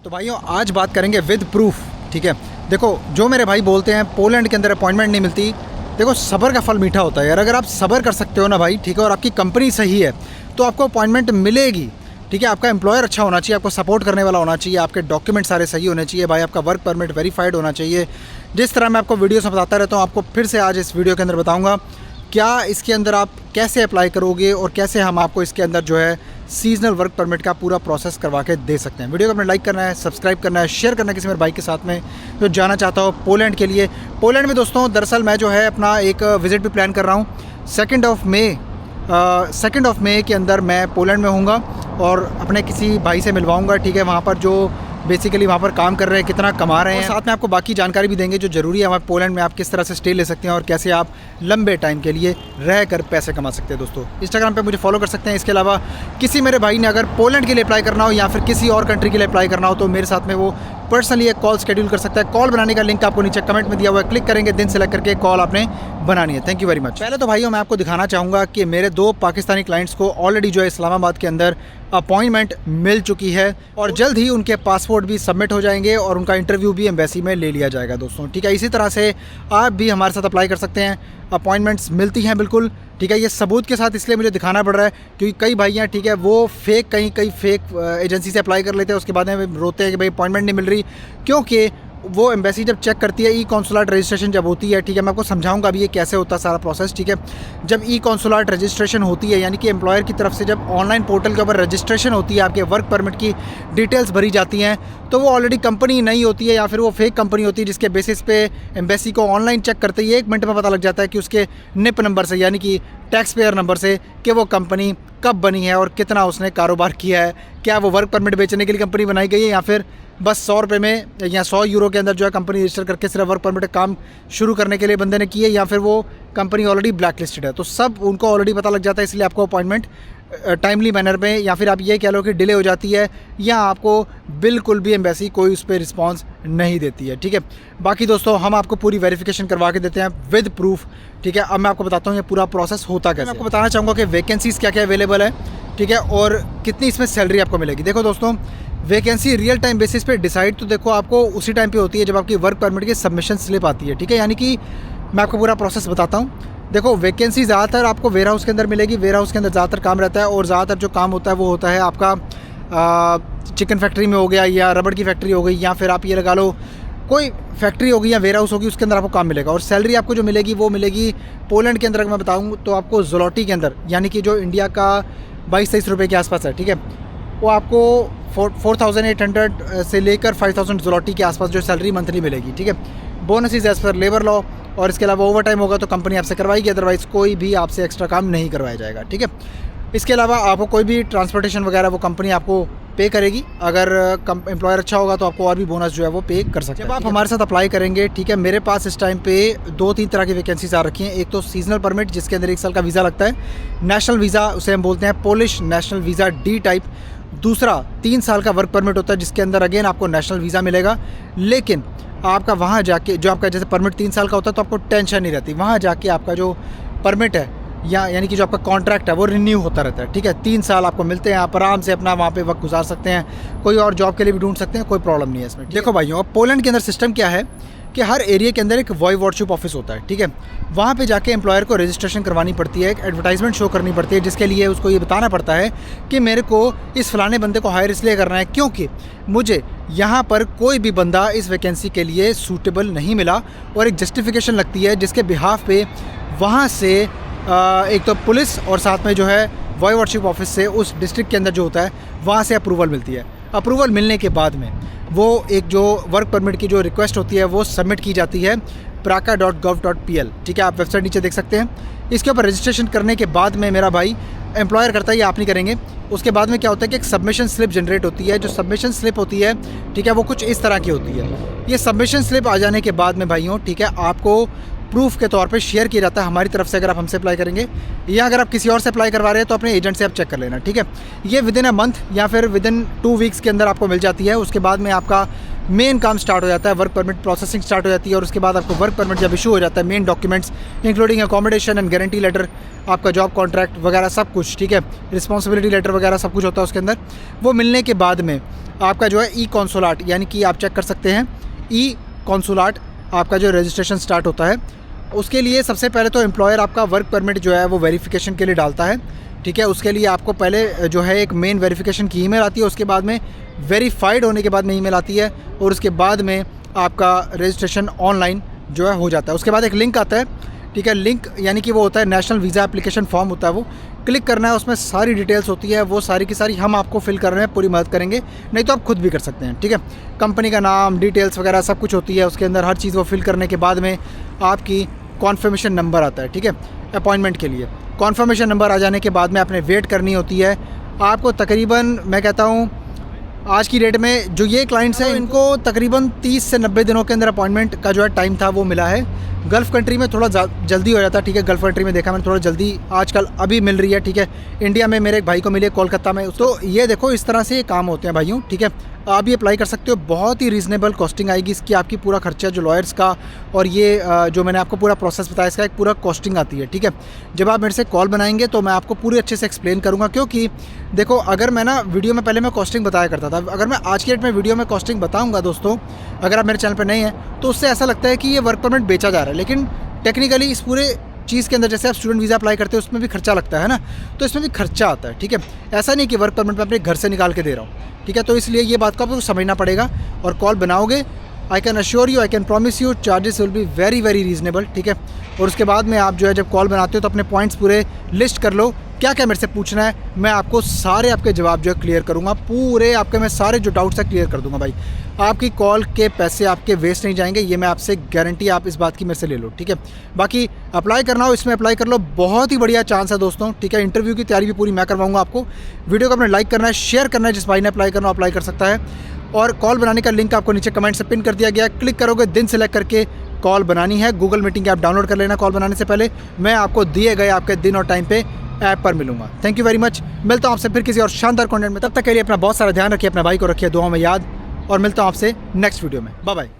तो भाइयों आज बात करेंगे विद प्रूफ। ठीक है, देखो जो मेरे भाई बोलते हैं पोलैंड के अंदर अपॉइंटमेंट नहीं मिलती, देखो सब्र का फल मीठा होता है यार। अगर आप सब्र कर सकते हो ना भाई, ठीक है, और आपकी कंपनी सही है तो आपको अपॉइंटमेंट मिलेगी। ठीक है, आपका एम्प्लॉयर अच्छा होना चाहिए, आपको सपोर्ट करने वाला होना चाहिए, आपके डॉक्यूमेंट सारे सही होने चाहिए भाई, आपका वर्क परमिट वेरीफाइड होना चाहिए। जिस तरह मैं आपको वीडियो से बताता रहता हूँ, आपको फिर से आज इस वीडियो के अंदर बताऊँगा क्या इसके अंदर आप कैसे अप्लाई करोगे और कैसे हम आपको इसके अंदर जो है सीजनल वर्क परमिट का पूरा प्रोसेस करवा के दे सकते हैं। वीडियो को अपने लाइक करना है, सब्सक्राइब करना है, शेयर करना है किसी मेरे भाई के साथ में जो जाना चाहता हो पोलैंड के लिए। पोलैंड में दोस्तों दरअसल मैं जो है अपना एक विज़िट भी प्लान कर रहा हूँ। 2 मई के अंदर मैं पोलैंड में हूँगा और अपने किसी भाई से मिलवाऊँगा। ठीक है, वहाँ पर जो बेसिकली वहाँ पर काम कर रहे हैं, कितना कमा रहे हैं, साथ में आपको बाकी जानकारी भी देंगे जो ज़रूरी है। हमारे पोलैंड में आप किस तरह से स्टे ले सकते हैं और कैसे आप लंबे टाइम के लिए रह कर पैसे कमा सकते हैं। दोस्तों इंस्टाग्राम पे मुझे फॉलो कर सकते हैं। इसके अलावा किसी मेरे भाई ने अगर पोलैंड के लिए अप्लाई करना हो या फिर किसी और कंट्री के लिए अप्लाई करना हो तो मेरे साथ में वो पर्सनली एक कॉल शेड्यूल कर सकता है। कॉल बनाने का लिंक आपको नीचे कमेंट में दिया हुआ है, क्लिक करेंगे, दिन सेलेक्ट करके कॉल आपने बनानी है। Thank you very much. पहले तो भाइयों मैं आपको दिखाना चाहूँगा कि मेरे 2 पाकिस्तानी क्लाइंट्स को ऑलरेडी जो है इस्लामाबाद के अंदर अपॉइंटमेंट मिल चुकी है और जल्द ही उनके पासपोर्ट भी सबमिट हो जाएंगे और उनका इंटरव्यू भी एम्बेसी में ले लिया जाएगा दोस्तों। ठीक है, इसी तरह से आप भी हमारे साथ अप्लाई कर सकते हैं, अपॉइंटमेंट्स मिलती हैं बिल्कुल। ठीक है, ये सबूत के साथ इसलिए मुझे दिखाना पड़ रहा है क्योंकि कई भाई हैं, ठीक है, वो फेक कई फेक एजेंसी से अप्लाई कर लेते हैं, उसके बाद में रोते हैं कि भाई अपॉइंटमेंट नहीं मिल रही, क्योंकि वो एम्बेसी जब चेक करती है, ई कॉन्सुलेट रजिस्ट्रेशन जब होती है। ठीक है, मैं आपको समझाऊंगा अभी ये कैसे होता है सारा प्रोसेस। ठीक है, जब ई कॉन्सुलेट रजिस्ट्रेशन होती है यानी कि एम्प्लॉयर की तरफ से जब ऑनलाइन पोर्टल के ऊपर रजिस्ट्रेशन होती है, आपके वर्क परमिट की डिटेल्स भरी जाती हैं, तो वो ऑलरेडी कंपनी नहीं होती है या फिर वो फेक कंपनी होती है जिसके बेसिस पे एम्बेसी को ऑनलाइन चेक करते ही 1 मिनट में पता लग जाता है कि उसके निप नंबर से यानी कि टैक्स पेयर नंबर से कि वो कंपनी कब बनी है और कितना उसने कारोबार किया है। क्या वो वर्क परमिट बेचने के लिए कंपनी बनाई गई है या फिर बस 100 रुपये में या 100 यूरो के अंदर जो है कंपनी रजिस्टर करके सिर्फ वर्क परमिट काम शुरू करने के लिए बंदे ने की है, या फिर वो कंपनी ऑलरेडी ब्लैक लिस्टेड है। तो सब उनको ऑलरेडी पता लग जाता है, इसलिए आपको अपॉइंटमेंट टाइमली मैनर में या फिर आप ये कह लो कि डिले हो जाती है या आपको बिल्कुल भी एम्बेसी कोई उस पर रिस्पॉन्स नहीं देती है। ठीक है, बाकी दोस्तों हम आपको पूरी वेरिफिकेशन करवा के देते हैं विद प्रूफ। ठीक है, अब मैं आपको बताता हूँ ये पूरा प्रोसेस होता कैसे। मैं आपको बताना चाहूँगा कि वैकेंसीज़ क्या क्या अवेलेबल है, ठीक है, और कितनी इसमें सैलरी आपको मिलेगी। देखो दोस्तों, वैकेंसी रियल टाइम बेसिस पे डिसाइड तो देखो आपको उसी टाइम पे होती है जब आपकी वर्क परमिट की सबमिशन स्लिप आती है। ठीक है, यानी कि मैं आपको पूरा प्रोसेस बताता हूँ। देखो वैकेंसी ज़्यादातर आपको वेयर हाउस के अंदर मिलेगी, वेयर हाउस के अंदर ज़्यादातर काम रहता है और ज़्यादातर जो काम होता है वो होता है आपका चिकन फैक्ट्री में हो गया या रबड़ की फैक्ट्री हो गई या फिर आप ये लगा लो कोई फैक्ट्री होगी या वेयर हाउस होगी, उसके अंदर आपको काम मिलेगा। और सैलरी आपको जो मिलेगी वो मिलेगी पोलैंड के अंदर अगर मैं बताऊँ तो आपको ज़्लोटी के अंदर, यानी कि जो इंडिया का 22-23 रुपये के आसपास है। ठीक है, वो आपको 4,800 से लेकर 5,000 ज़्लोटी के आसपास जो सैलरी मंथली मिलेगी। ठीक है, bonuses as per labour law, और इसके अलावा ओवर टाइम होगा तो कंपनी आपसे करवाएगी, अदरवाइज़ कोई भी आपसे एक्स्ट्रा काम नहीं करवाया जाएगा। ठीक है, इसके अलावा आपको कोई भी ट्रांसपोर्टेशन वगैरह वो कंपनी आपको पे करेगी। अगर एम्प्लॉयर अच्छा होगा तो आपको और भी बोनस जो है वो पे कर सकते हैं। जब आप हमारे साथ अप्लाई करेंगे, ठीक है, मेरे पास इस टाइम पे 2-3 तरह की वैकेंसीज आ रखी हैं। एक तो सीजनल परमिट जिसके अंदर 1 साल का वीज़ा लगता है, नेशनल वीज़ा उसे हम बोलते हैं Polish national visa D type. दूसरा 3 साल का वर्क परमिट होता है जिसके अंदर अगेन आपको नेशनल वीज़ा मिलेगा, लेकिन आपका वहाँ जाके जो आपका जैसे परमिट 3 साल का होता है तो आपको टेंशन नहीं रहती, वहाँ जाके आपका जो परमिट है यानी कि जो आपका कॉन्ट्रैक्ट है वो रिन्यू होता रहता है। ठीक है, 3 साल आपको मिलते हैं, आप आराम से अपना वहाँ पे वक्त गुजार सकते हैं, कोई और जॉब के लिए भी ढूंढ सकते हैं, कोई प्रॉब्लम नहीं है इसमें। देखो भाइयों, अब पोलैंड के अंदर सिस्टम क्या है कि हर एरिया के अंदर एक वॉयवॉडशिप ऑफिस होता है। ठीक है, वहाँ पे जाके एम्प्लॉयर को रजिस्ट्रेशन करवानी पड़ती है, एक एडवर्टाइजमेंट शो करनी पड़ती है, जिसके लिए उसको ये बताना पड़ता है कि मेरे को इस फलाने बंदे को हायर इसलिए करना है क्योंकि मुझे यहाँ पर कोई भी बंदा इस वैकेंसी के लिए सूटेबल नहीं मिला, और एक जस्टिफिकेशन लगती है जिसके बिहाफ पे वहाँ से एक तो पुलिस और साथ में जो है वॉयवॉडशिप ऑफिस से उस डिस्ट्रिक्ट के अंदर जो होता है वहाँ से अप्रूवल मिलती है। अप्रूवल मिलने के बाद में वो एक जो वर्क परमिट की जो रिक्वेस्ट होती है वो सबमिट की जाती है praka.gov.pl। ठीक है, आप वेबसाइट नीचे देख सकते हैं। इसके ऊपर रजिस्ट्रेशन करने के बाद में मेरा भाई एम्प्लॉयर करता है, ये आप नहीं करेंगे। उसके बाद में क्या होता है कि एक सबमिशन स्लिप जनरेट होती है। जो सबमिशन स्लिप होती है, ठीक है, वो कुछ इस तरह की होती है। ये सबमिशन स्लिप आ जाने के बाद में भाइयों, ठीक है, आपको प्रूफ के तौर पे शेयर किया जाता है हमारी तरफ से अगर आप हमसे अप्लाई करेंगे, या अगर आप किसी और से अप्लाई करवा रहे हैं तो अपने एजेंट से आप चेक कर लेना, ठीक है। ये विदिन अ मंथ या फिर विदिन 2 वीक्स के अंदर आपको मिल जाती है। उसके बाद में आपका मेन काम स्टार्ट हो जाता है, वर्क परमिट प्रोसेसिंग स्टार्ट हो जाती है, और उसके बाद आपको वर्क परमिट जब इशू हो जाता है, main documents including accommodation and guarantee letter, आपका जॉब कॉन्ट्रैक्ट वगैरह सब कुछ, ठीक है, रिस्पॉन्सिबिलिटी लेटर वगैरह सब कुछ होता है उसके अंदर। वो मिलने के बाद में आपका जो है ई कॉन्सुलाट, यानी कि आप चेक कर सकते हैं ई कॉन्सुलाट आपका जो रजिस्ट्रेशन स्टार्ट होता है। उसके लिए सबसे पहले तो एम्प्लॉयर आपका वर्क परमिट जो है वो वेरिफिकेशन के लिए डालता है, ठीक है। उसके लिए आपको पहले जो है एक मेन वेरिफिकेशन की ईमेल आती है, उसके बाद में वेरीफाइड होने के बाद में ईमेल आती है, और उसके बाद में आपका रजिस्ट्रेशन ऑनलाइन जो है हो जाता है। उसके बाद एक लिंक आता है, ठीक है, लिंक यानी कि वो होता है नेशनल वीज़ा एप्लीकेशन फॉर्म होता है, वो क्लिक करना है, उसमें सारी डिटेल्स होती है, वो सारी की सारी हम आपको फिल करने में पूरी मदद करेंगे, नहीं तो आप खुद भी कर सकते हैं, ठीक है। कंपनी का नाम, डिटेल्स वगैरह सब कुछ होती है उसके अंदर, हर चीज़ वो फिल करने के बाद में आपकी कॉन्फर्मेशन नंबर आता है, ठीक है, अपॉइंटमेंट के लिए। कॉन्फर्मेशन नंबर आ जाने के बाद में आपने वेट करनी होती है। आपको तकरीबन मैं कहता हूँ आज की डेट में जो ये क्लाइंट्स हैं इनको तकरीबन 30 से 90 दिनों के अंदर अपॉइंटमेंट का जो है टाइम था वो मिला है। गल्फ़ कंट्री में थोड़ा जल्दी हो जाता है, ठीक है, गल्फ़ कंट्री में देखा मैंने थोड़ा जल्दी आजकल अभी मिल रही है, ठीक है। इंडिया में मेरे एक भाई को मिली है कोलकाता में, तो ये देखो इस तरह से ये काम होते हैं भाइयों, ठीक है। आप भी अप्लाई कर सकते हो, बहुत ही रीज़नेबल कॉस्टिंग आएगी इसकी, आपकी पूरा खर्चा जो लॉयर्स का और ये जो मैंने आपको पूरा प्रोसेस बताया इसका एक पूरा कॉस्टिंग आती है, ठीक है। जब आप मेरे से कॉल बनाएंगे तो मैं आपको पूरी अच्छे से एक्सप्लेन करूँगा, क्योंकि देखो अगर मैं ना वीडियो में पहले मैं कॉस्टिंग बताया करता था, अगर मैं आज की डेट में वीडियो में कॉस्टिंग बताऊँगा दोस्तों, अगर आप मेरे चैनल पर नहीं हैं तो उससे ऐसा लगता है कि ये वर्क परमिट बेचा जा रहा है, लेकिन टेक्निकली इस पूरे चीज़ के अंदर जैसे आप स्टूडेंट वीज़ा अप्लाई करते हो उसमें भी खर्चा लगता है ना, तो इसमें भी खर्चा आता है, ठीक है। ऐसा नहीं कि वर्क परमिट मैं अपने घर से निकाल के दे रहा हूँ, ठीक है। तो इसलिए ये बात को आपको समझना पड़ेगा, और कॉल बनाओगे I can assure you, I can promise you, charges will be very very reasonable, ठीक है। और उसके बाद में आप जो है जब कॉल बनाते हो तो अपने पॉइंट्स पूरे लिस्ट कर लो, क्या क्या मेरे से पूछना है, मैं आपको सारे आपके जवाब जो है क्लियर करूँगा, पूरे आपके मैं सारे जो डाउट्स है क्लियर कर दूँगा भाई। आपकी कॉल के पैसे आपके वेस्ट नहीं जाएंगे, ये मैं आपसे गारंटी आप इस बात की मेरे से ले लो, ठीक है। बाकी अप्लाई करना हो इसमें अप्लाई कर लो, बहुत ही बढ़िया चांस है दोस्तों, ठीक है। इंटरव्यू की तैयारी भी पूरी मैं करवाऊँगा आपको। वीडियो को अपने लाइक करना है, शेयर करना है, जिस भाई ने अप्लाई करना हो अप्लाई कर सकता है। और कॉल बनाने का लिंक आपको नीचे कमेंट से पिन कर दिया गया, क्लिक करोगे, दिन सेलेक्ट करके कॉल बनानी है। गूगल मीटिंग ऐप डाउनलोड कर लेना कॉल बनाने से पहले, मैं आपको दिए गए आपके दिन और टाइम पे ऐप पर मिलूंगा। थैंक यू वेरी मच, मिलता हूँ आपसे फिर किसी और शानदार कंटेंट में, तब तक के लिए अपना बहुत सारा ध्यान रखिए, अपना भाई को रखिए दुआओं में याद, और मिलता हूँ आपसे नेक्स्ट वीडियो में। Bye bye.